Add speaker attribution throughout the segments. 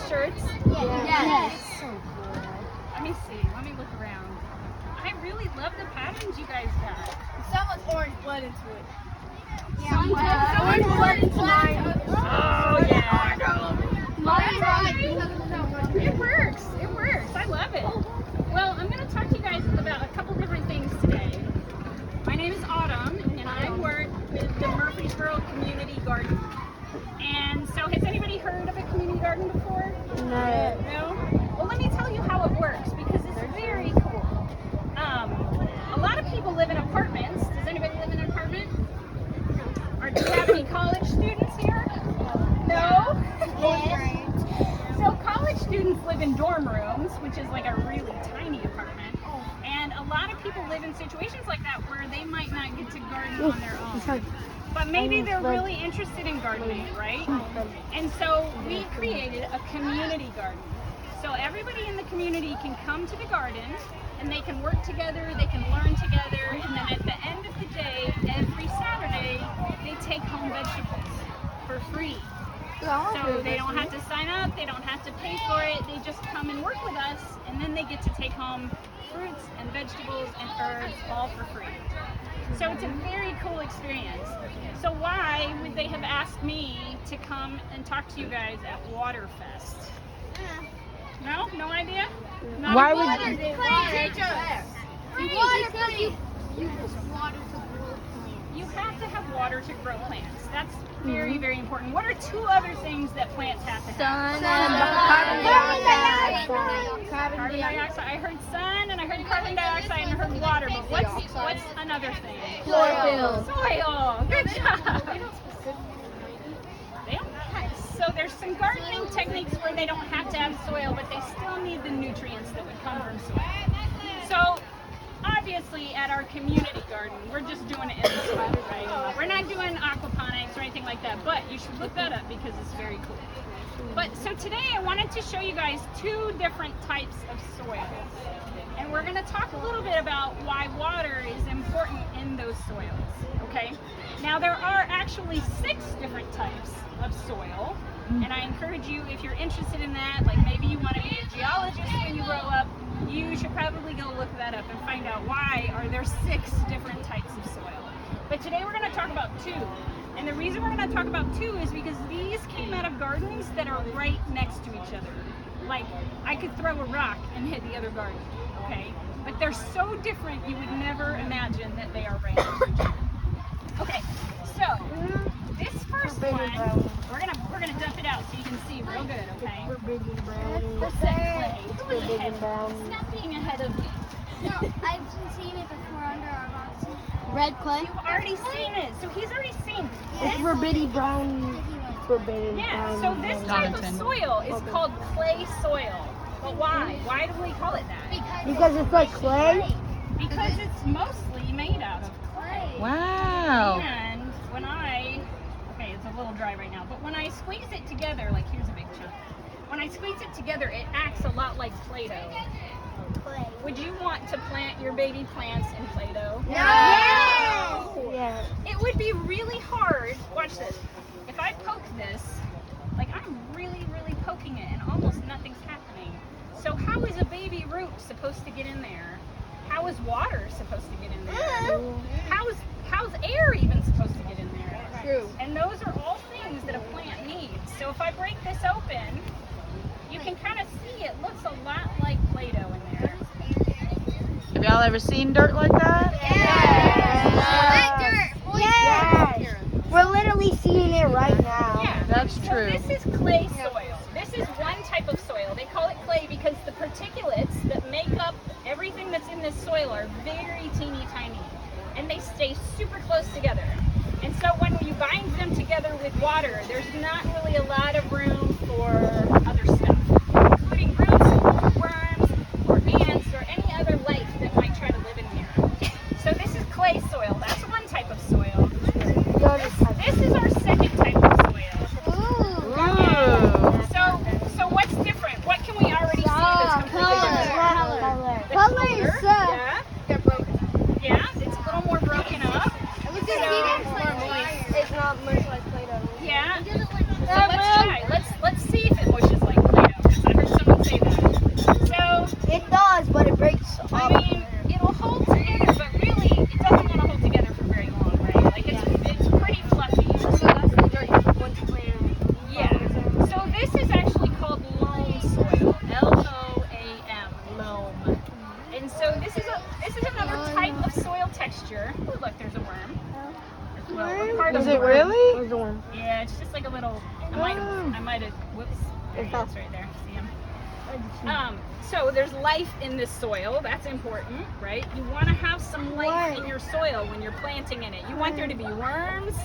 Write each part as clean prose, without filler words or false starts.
Speaker 1: shirts?
Speaker 2: Yes.
Speaker 1: So cool. Let me see. Let me look around. I really love the patterns you guys got.
Speaker 2: Someone's orange blood into it.
Speaker 1: Someone's blood into mine. Oh yeah. It works. It works. I love it. Well, I'm going to talk to you guys about a couple different things today. My name is Autumn, and I work with the Murfreesboro Community Garden. And so, has anybody heard of a community garden before?
Speaker 2: No.
Speaker 1: No? Well, let me tell you how it works, because it's very cool. A lot of people live in apartments. Does anybody live in an apartment? Or do you have any college students here? No? So college students live in dorm rooms, which is like a really tiny apartment. And a lot of people live in situations like that where they might not get to garden on their own. But maybe they're really interested in gardening, right? And so we created a community garden. So everybody in the community can come to the garden and they can work together, they can learn together, and then at the end of the day, every Saturday, they take home vegetables for free. So they don't have to sign up, they don't have to pay for it, they just come and work with us, and then they get to take home fruits and vegetables and herbs all for free. So it's a very cool experience. So why would they have asked me to come and talk to you guys at WaterFest? No? No idea? Not
Speaker 3: Why
Speaker 1: a
Speaker 3: would
Speaker 1: clue?
Speaker 3: you?
Speaker 2: Teach us.
Speaker 1: You have to have water to grow plants. That's very, very important. What are two other things that plants have to have? Carbon dioxide. I heard sun, and I heard carbon dioxide, and I heard water. But what's another thing?
Speaker 2: Chlorophyll.
Speaker 1: Soil. Good job. They don't. So there's some gardening techniques where they don't have to have soil, but they still need the nutrients that would come from soil. So obviously at our community garden, we're just doing it in the soil, right? We're not doing aquaponics or anything like that, but you should look that up because it's very cool. But so today I wanted to show you guys two different types of soils. And we're going to talk a little bit about why water is important in those soils, okay? Now there are actually 6 different types of soil, and I encourage you, if you're interested in that, like maybe you want to be a geologist when you grow up, you should probably go look that up and find out why are there 6 different types of soil. But today we're going to talk about 2. And the reason we're going to talk about 2 is because these came out of gardens that are right next to each other. Like, I could throw a rock and hit the other garden, okay? But they're so different you would never imagine that they are right next to each other. Okay, so this first one, we're gonna dump it out so you can see real good, okay? What's that clay? Stop being ahead of me.
Speaker 4: No, I've seen it before under our boxes.
Speaker 2: Red clay.
Speaker 1: You've already seen it, so he's already seen it.
Speaker 2: It's forbidden brown.
Speaker 1: Yeah, so this type of soil is called clay soil. But why? Why do we call it that?
Speaker 2: Because it's like clay.
Speaker 1: Because it's mostly made out of clay.
Speaker 3: Wow.
Speaker 1: And when okay, it's a little dry right now, but when I squeeze it together, like here's a big chunk. When I squeeze it together, it acts a lot like Play-Doh. Would you want to plant your baby plants in Play-Doh?
Speaker 2: No. Yeah.
Speaker 1: It would be really hard. Watch this. If I poke this, like I'm really, really poking it and almost nothing's happening. So how is a baby root supposed to get in there? How is water supposed to get in there? How's air even supposed to get in there?
Speaker 2: True.
Speaker 1: And those are all things that a plant needs. So if I break this open, you can kind of see it looks a lot like Play-Doh in there.
Speaker 3: Have y'all ever seen dirt like that?
Speaker 2: Yes. We're literally seeing it right now.
Speaker 1: Yeah,
Speaker 3: That's
Speaker 1: so
Speaker 3: true.
Speaker 1: this is clay soil. This is one type of soil. They call it clay because the particulates that make up everything that's in this soil are very teeny tiny. And they stay super close together. And so when you bind them together with water, there's not really a lot of room for other stuff, including roots, worms, or ants, or any other life that might try to live in here. So this is clay soil. That's one type of soil. This is our second type of soil. So what's different? What can we already see that's completely different? The color. Yeah.
Speaker 2: They're broken.
Speaker 1: Yeah, it's a little more broken up.
Speaker 2: It's not much like Play-Doh.
Speaker 1: Yeah. So let's try. Let's see if it mushes like Play-Doh.
Speaker 3: Really?
Speaker 2: Where's the one?
Speaker 1: Yeah, it's just like a little. I might have. Whoops. There he is right there. See him? So there's life in this soil. That's important, right? You want to have some life in your soil when you're planting in it. You want there to be worms.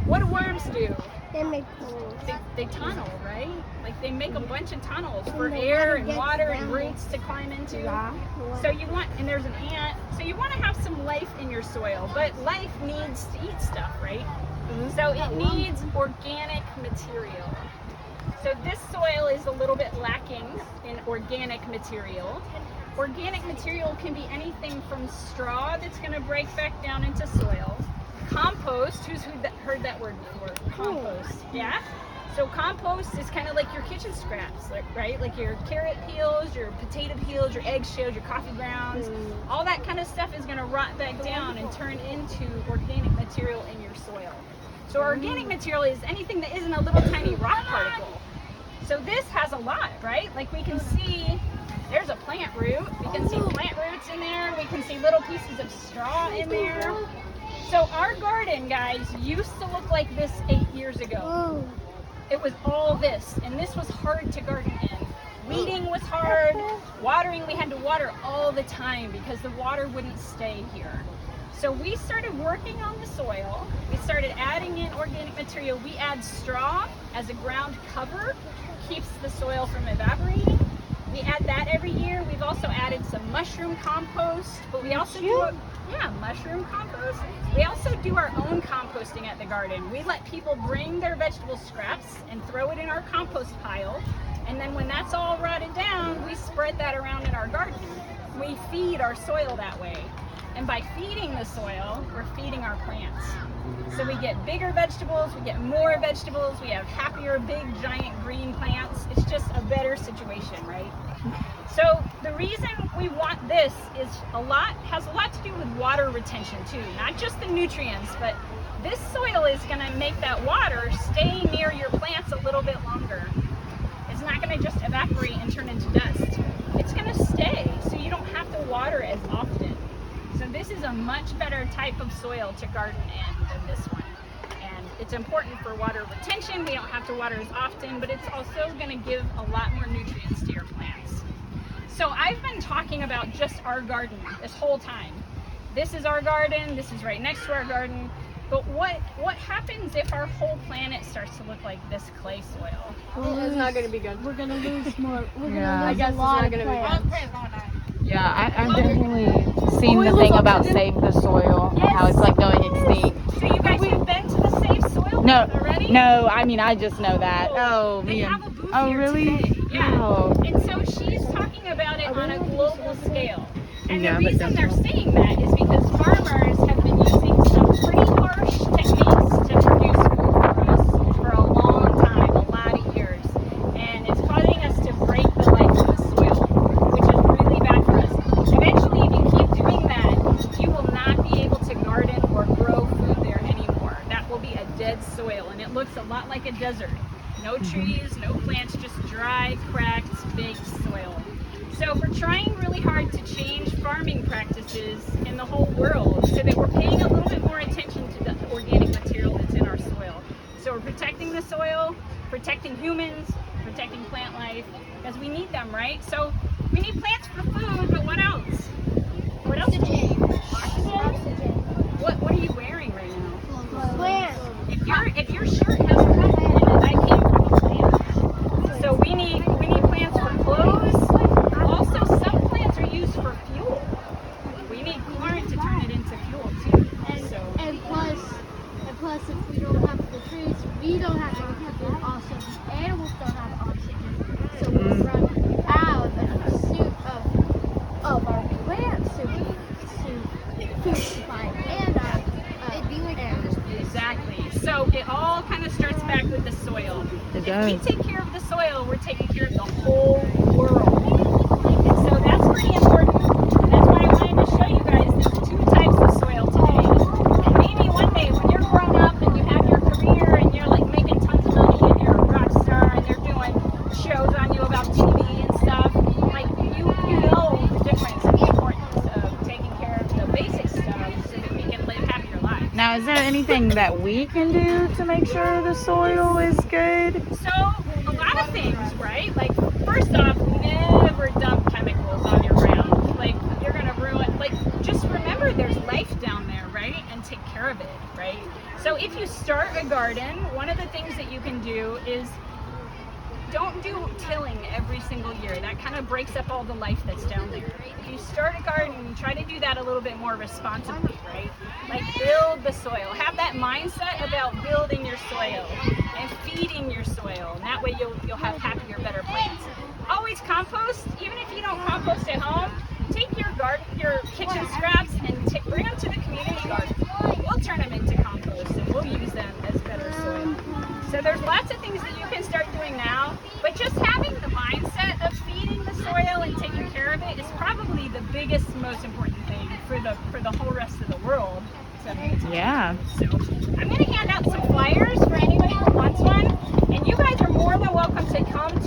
Speaker 1: What do worms do?
Speaker 2: They make holes.
Speaker 1: They tunnel, right? Like they make a bunch of tunnels for air and water and roots to climb into. So you want, and there's an ant. So you want to have some life in your soil, but life needs to eat stuff, right? So it needs organic material. So this soil is a little bit lacking in organic material. Organic material can be anything from straw that's going to break back down into soil. Compost, who's heard that word before? Compost, yeah? So compost is kind of like your kitchen scraps, right? Like your carrot peels, your potato peels, your egg shells, your coffee grounds. All that kind of stuff is going to rot back down and turn into organic material in your soil. So organic material is anything that isn't a little tiny rock particle. So this has a lot, right? Like we can see, there's a plant root. We can see plant roots in there. We can see little pieces of straw in there. So our garden, guys, used to look like this 8 years ago. It was all this, and this was hard to garden in. Weeding was hard. Watering, we had to water all the time because the water wouldn't stay here. So we started working on the soil. We started adding in organic material. We add straw as a ground cover, keeps the soil from evaporating. We add that every year. We've also added some mushroom compost, but we also do mushroom compost. We also do our own composting at the garden. We let people bring their vegetable scraps and throw it in our compost pile. And then when that's all rotted down, we spread that around in our garden. We feed our soil that way. And by feeding the soil, we're feeding our plants. So we get bigger vegetables, we get more vegetables, we have happier, big, giant green plants. It's just a better situation, right? So the reason we want this has a lot to do with water retention too. Not just the nutrients, but this soil is gonna make that water stay near your plants a little bit longer. It's not gonna just evaporate and turn into dust. It's gonna stay, so you don't have to water as often. So this is a much better type of soil to garden in than this one. And it's important for water retention. We don't have to water as often, but it's also going to give a lot more nutrients to your plants. So I've been talking about just our garden this whole time. This is our garden. This is right next to our garden. But what happens if our whole planet starts to look like this clay soil?
Speaker 2: It's not going to be good. We're going to lose more. We're going to
Speaker 3: Yeah.
Speaker 2: lose a lot of plants.
Speaker 3: Yeah, I've definitely seen the thing about Save the Soil, how it's like going extinct.
Speaker 1: So you guys have been to the Save Soil
Speaker 3: No,
Speaker 1: booth already?
Speaker 3: no, I mean, I just know that. Oh,
Speaker 1: They
Speaker 3: man.
Speaker 1: have a booth
Speaker 3: Oh,
Speaker 1: here
Speaker 3: really?
Speaker 1: today. Yeah.
Speaker 3: Oh.
Speaker 1: And so she's talking about it on a global scale. And
Speaker 3: Yeah,
Speaker 1: the
Speaker 3: but
Speaker 1: reason they're
Speaker 3: definitely.
Speaker 1: saying that is because farmers have been using some pretty harsh techniques to produce food for us for a long time, a lot of years. And it's causing us to break the life of the soil, which is really bad for us. Eventually, if you keep doing that, you will not be able to garden or grow food there anymore. That will be a dead soil, and it looks a lot like a desert. No trees, no plants, just dry, cracked, baked soil. So we're trying really hard to change farming practices in the whole world so that we're paying a little bit more attention to the organic material that's in our soil. So we're protecting the soil, protecting humans, protecting plant life, because we need them, right? So we need plants for food, but what else? What else? Oxygen? What are you wearing right now?
Speaker 2: Plants.
Speaker 1: If your shirt has cotton in it, I came from a plant. So we need plants for clothes. Also, some plants are used for fuel. We need corn to turn it into fuel too.
Speaker 4: And plus, if we don't have the trees, we don't have oxygen. Also, the animals don't have oxygen. So we run out of the pursuit of our plants to food supply and
Speaker 1: Exactly. So it all kind of starts back with the soil.
Speaker 3: It
Speaker 1: If
Speaker 3: does.
Speaker 1: we take care of the soil, we're taking care of the whole world. And so that's pretty important. And that's why I wanted to show you guys there's two types of soil today. And maybe one day when you're grown up and you have your career and you're like making tons of money and you're a rock star and they're doing shows on you about TV and stuff, like you know the difference and the importance of taking care of the basic stuff so that we can live happier lives.
Speaker 3: Now, is there anything that we can do to make sure the soil is good?
Speaker 1: So, a lot of things, right? Like, first off, never dump chemicals on your ground. Like, you're gonna ruin, like, just remember there's life down there, right? And take care of it, right? So if you start a garden, one of the things that you can do is don't do tilling every single year. That kind of breaks up all the life that's down there. If you start a garden, try to do that a little bit more responsibly, right? Like build the soil. Have that mindset about building your soil and feeding your soil. And that way you'll have happier, better plants. Always compost. Even if you don't compost at home, take your kitchen scraps and bring them to the community garden. We'll turn them into compost and we'll use them as better soil. So there's lots of things that you can start doing now, but just having the mindset of feeding the soil and taking care of it is probably the biggest, most important thing for the whole rest of the world. So,
Speaker 3: Yeah.
Speaker 1: so I'm going to hand out some flyers for anybody who wants one, and you guys are more than welcome to come